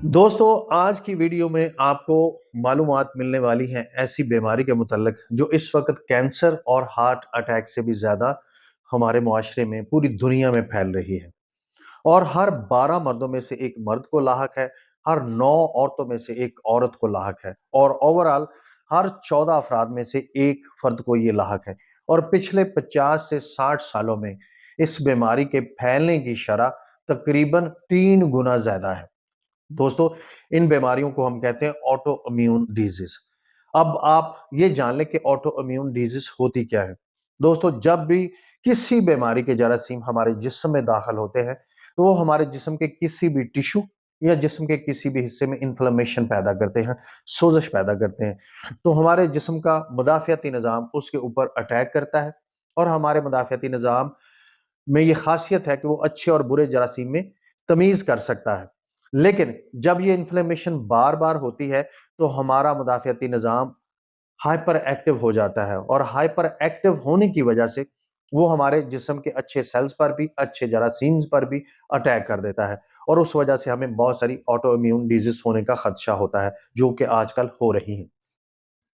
दोस्तों, आज की वीडियो में आपको मालूमात मिलने वाली हैं ऐसी बीमारी के मुतल्लिक जो इस वक्त कैंसर और हार्ट अटैक से भी ज़्यादा हमारे मुआशरे में पूरी दुनिया में फैल रही है। और हर 12 मर्दों में से एक मर्द को लाहक है, हर 9 औरतों में से एक औरत को लाहक है और ओवरऑल हर 14 अफराद में से एक फर्द को ये लाहक है। और पिछले 50 से 60 सालों में इस बीमारी के फैलने की शरह तकरीबन 3 गुना ज़्यादा है। दोस्तों, इन बीमारियों को हम कहते हैं ऑटो इम्यून डिजीज। अब आप ये जान लें कि ऑटो इम्यून डिजीज होती क्या है। दोस्तों, जब भी किसी बीमारी के जरासीम हमारे जिस्म में दाखिल होते हैं तो वो हमारे जिस्म के किसी भी टिश्यू या जिस्म के किसी भी हिस्से में इन्फ्लेमेशन पैदा करते हैं, सोजश पैदा करते हैं। तो हमारे जिस्म का मुदाफ़ियाती निज़ाम उसके ऊपर अटैक करता है और हमारे मुदाफ़ियाती निज़ाम में ये खासियत है कि वो अच्छे और बुरे जरासीम में तमीज़ कर सकता है। लेकिन जब ये इन्फ्लेमेशन बार-बार होती है तो हमारा मुदाफ़ियाती निज़ाम हाइपर एक्टिव हो जाता है और हाइपर एक्टिव होने की वजह से वो हमारे जिस्म के अच्छे सेल्स पर भी, अच्छे जरासीम्स पर भी अटैक कर देता है और उस वजह से हमें बहुत सारी ऑटो इम्यून डिजीज़ होने का खदशा होता है, जो कि आजकल हो रही हैं।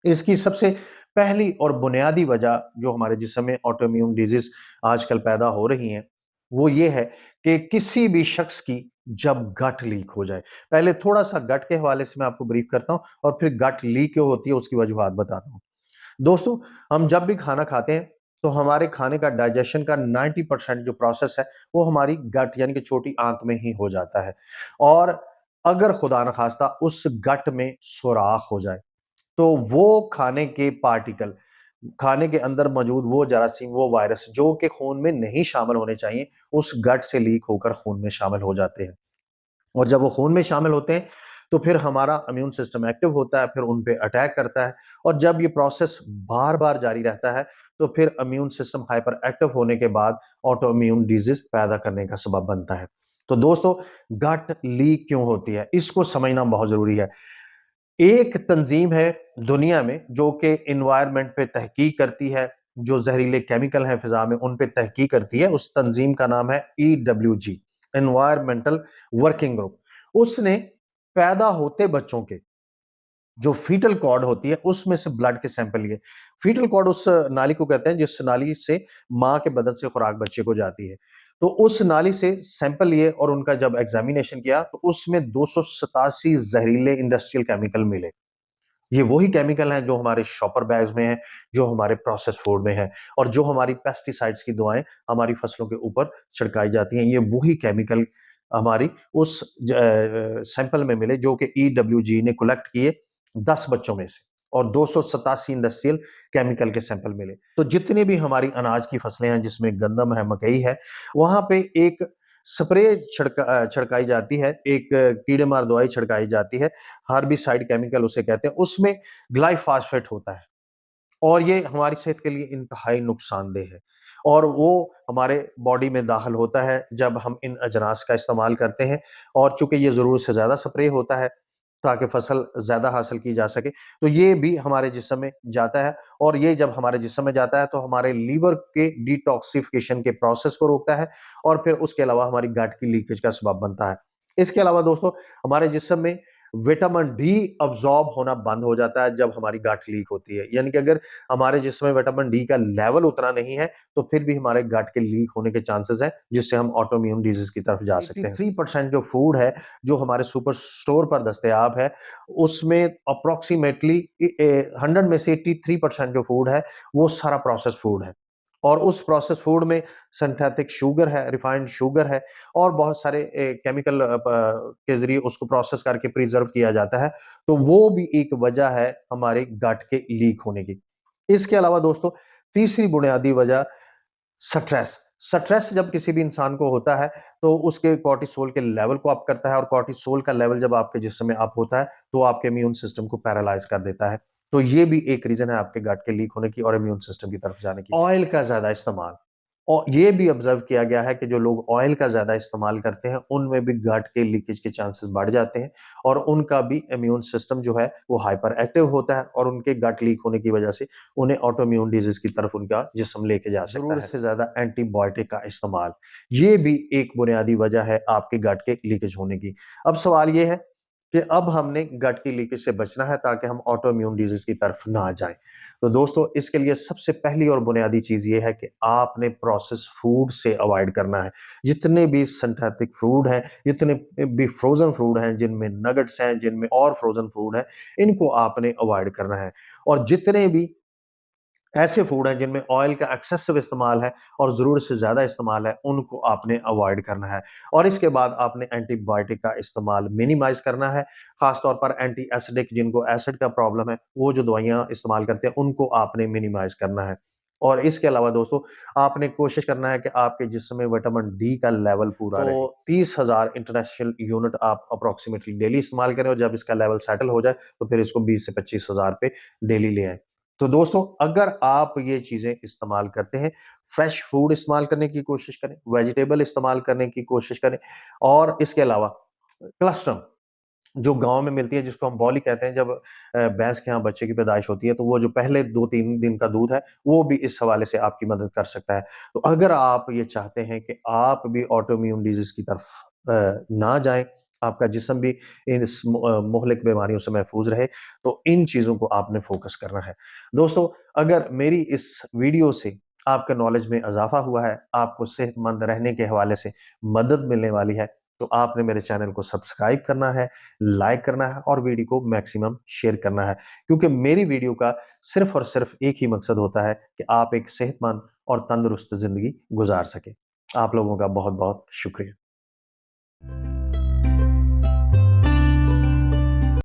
इसकी सबसे पहली और बुनियादी वजह जो हमारे जिस्म में ऑटोइम्यून डिजीज आजकल पैदा हो रही हैं, वो ये है कि किसी भी शख्स की जब गट लीक हो जाए। पहले थोड़ा-सा गट के हवाले से मैं आपको ब्रीफ करता हूँ और फिर गट लीक क्यों होती है उसकी वजूहात बताता हूँ। दोस्तों, हम जब भी खाना खाते हैं तो हमारे खाने का डाइजेशन का 90% जो प्रोसेस है वो हमारी गट यानी कि छोटी आंत में ही हो जाता है। और अगर खुदा न खास्ता उस गट में सुराख हो जाए तो वो खाने के पार्टिकल, खाने के अंदर मौजूद वो जरासीम, वो वायरस जो कि खून में नहीं शामिल होने चाहिए, उस गट से लीक होकर खून में शामिल हो जाते हैं। और जब वो खून में शामिल होते हैं, तो फिर हमारा इम्यून सिस्टम एक्टिव होता है, फिर उन पे अटैक करता है और जब ये प्रोसेस बार-बार जारी रहता है, तो फिर इम्यून सिस्टम हाइपर एक्टिव होने के बाद ऑटो इम्यून डिजीज़ पैदा करने का सबब बनता है। तो दोस्तों, गट लीक क्यों होती है? इसको समझना बहुत ज़रूरी है। एक तंजीम है दुनिया में जो कि एनवायरनमेंट पे तहकीक करती है, जो जहरीले केमिकल हैं फिजा में उन पे तहकीक करती है। उस तंजीम का नाम है ईडब्ल्यूजी, एनवायरमेंटल वर्किंग ग्रुप। उसने पैदा होते बच्चों के जो फीटल कॉर्ड होती है उसमें से ब्लड के सैंपल लिए। फीटल कॉर्ड उस नाली को कहते हैं जिस नाली से माँ के बदन से खुराक बच्चे को जाती है। तो उस नाली से सैंपल लिए और उनका जब एग्जामिनेशन किया तो उसमें 287 जहरीले इंडस्ट्रियल केमिकल मिले। ये वही केमिकल हैं जो हमारे शॉपर बैग्स में हैं, जो हमारे प्रोसेस फूड में हैं और जो हमारी पेस्टिसाइड्स की दवाएँ हमारी फसलों के ऊपर छिड़काई जाती हैं। ये वही केमिकल हमारी उस सैंपल में मिले जो कि ईडब्ल्यूजी ने कलेक्ट किए 10 बच्चों में से और 287 इंडस्ट्रियल केमिकल के सैंपल मिले। तो जितनी भी हमारी अनाज की फसलें हैं जिसमें गंदम है, मकई है, वहाँ पे एक स्प्रे छिड़काई जाती है, एक कीड़े मार दवाई छिड़काई जाती है, हार्बिसाइड केमिकल उसे कहते हैं, उसमें ग्लाइफॉस्फेट होता है और ये हमारी सेहत के लिए इंतहाई नुकसानदेह है और वो हमारे बॉडी में दाखिल होता है जब हम इन अजनास का इस्तेमाल करते हैं और चूँकि ये ज़रूरत से ज़्यादा स्प्रे होता है, ताकि फसल ज़्यादा हासिल की जा सके, तो ये भी हमारे जिस्म में जाता है और ये जब हमारे जिस्म में जाता है, तो हमारे लीवर के डिटॉक्सिफिकेशन के प्रोसेस को रोकता है और फिर उसके अलावा हमारी गट की लीकेज का सबब बनता है। इसके अलावा दोस्तों, हमारे जिस्म में विटामिन डी अब्ज़ॉर्ब होना बंद हो जाता है जब हमारी गट लीक होती है। यानी कि अगर हमारे जिस्म में विटामिन डी का लेवल उतना नहीं है, तो फिर भी हमारे गट के लीक होने के चांसेस हैं, जिससे हम ऑटो इम्यून डिजीज़ की तरफ जा सकते हैं। 83% जो फूड है, जो हमारे सुपर स्टोर पर दस्तयाब है, उसमें अप्रॉक्सिमेटली 100 में से 83% जो फूड है, वो सारा प्रोसेस्ड फूड है। और उस प्रोसेस्ड फूड में सिंथेटिक शुगर है, रिफाइंड शुगर है और बहुत सारे केमिकल के ज़रिए उसको प्रोसेस करके प्रिज़र्व किया जाता है। तो वो भी एक वजह है हमारे गट के लीक होने की। इसके अलावा दोस्तों, तीसरी बुनियादी वजह स्ट्रेस। स्ट्रेस जब किसी भी इंसान को होता है, तो उसके कॉर्टिसोल के लेवल को अप करता है और कॉर्टिसोल का लेवल जब आपके जिस्म में अप होता है, तो आपके इम्यून सिस्टम को पैरालाइज़ कर देता है। तो ये भी एक रीज़न है आपके गट के लीक होने की और इम्यून सिस्टम की तरफ जाने की। ऑयल का ज़्यादा इस्तेमाल और ये भी ऑब्ज़र्व किया गया है कि जो लोग ऑयल का ज़्यादा इस्तेमाल करते हैं, उनमें भी गट के लीकेज के चांसेस बढ़ जाते हैं और उनका भी इम्यून सिस्टम जो है, वो हाइपर एक्टिव होता है और उनके गट लीक होने की वजह से उन्हें ऑटो इम्यून डिजीज़ की तरफ उनका जिस्म लेके जा सकता है। ज़रूरत से ज़्यादा एंटीबायोटिक का इस्तेमाल, ये भी एक बुनियादी वजह है आपके गट के लीकेज होने की। अब सवाल ये है कि अब हमने गट की लीकेज से बचना है ताकि हम ऑटो इम्यून डिजीज की तरफ ना जाएं। तो दोस्तों, इसके लिए सबसे पहली और बुनियादी चीज ये है कि आपने प्रोसेस फूड से अवॉइड करना है। जितने भी सिंथेटिक फूड हैं, जितने भी फ्रोजन फूड हैं, जिनमें नगेट्स हैं, जिनमें और फ्रोजन फूड है, इनको आपने अवॉइड करना है। और जितने भी ऐसे फूड हैं जिनमें ऑयल का एक्सेसिव इस्तेमाल है और ज़रूरत से ज़्यादा इस्तेमाल है, उनको आपने अवॉइड करना है। और इसके बाद आपने एंटीबायोटिक का इस्तेमाल मिनिमाइज़ करना है, ख़ास तौर पर एंटी एसिडिक, जिनको एसिड का प्रॉब्लम है, वो जो दवाइयाँ इस्तेमाल करते हैं, उनको आपने मिनिमाइज़ करना है। और इसके अलावा दोस्तों, आपने कोशिश करना है कि आपके जिस्म में विटामिन डी का लेवल पूरा रहे। तो 30,000 इंटरनेशनल यूनिट आप अप्रॉक्सिमेटली डेली इस्तेमाल करें और जब इसका लेवल सेटल हो जाए, तो फिर इसको 20 से 25,000 पे डेली ले आएँ। तो दोस्तों, अगर आप ये चीज़ें इस्तेमाल करते हैं, फ्रेश फूड इस्तेमाल करने की कोशिश करें, वेजिटेबल इस्तेमाल करने की कोशिश करें और इसके अलावा कोलेस्ट्रॉल जो गाँव में मिलती है, जिसको हम बॉली कहते हैं, जब भैंस के यहाँ बच्चे की पैदाइश होती है, तो वो जो पहले 2-3 दिन का दूध है, वो भी इस हवाले से आपकी मदद कर सकता है। तो अगर आप ये चाहते हैं कि आप भी ऑटो इम्यून डिज़ीज़ की तरफ ना जाएँ, आपका जिस्म भी मुहलिक बीमारियों से महफूज़ रहे, तो इन चीज़ों को आपने फ़ोकस करना है। दोस्तों, अगर मेरी इस वीडियो से आपके नॉलेज में इज़ाफ़ा हुआ है, आपको सेहतमंद रहने के हवाले से मदद मिलने वाली है, तो आपने मेरे चैनल को सब्सक्राइब करना है, लाइक करना है और वीडियो को मैक्सिमम शेयर करना है। क्योंकि मेरी वीडियो का सिर्फ़ और सिर्फ़ एक ही मकसद होता है कि आप एक सेहतमंद और तंदुरुस्त ज़िंदगी गुज़ार सकें। आप लोगों का बहुत-बहुत शुक्रिया।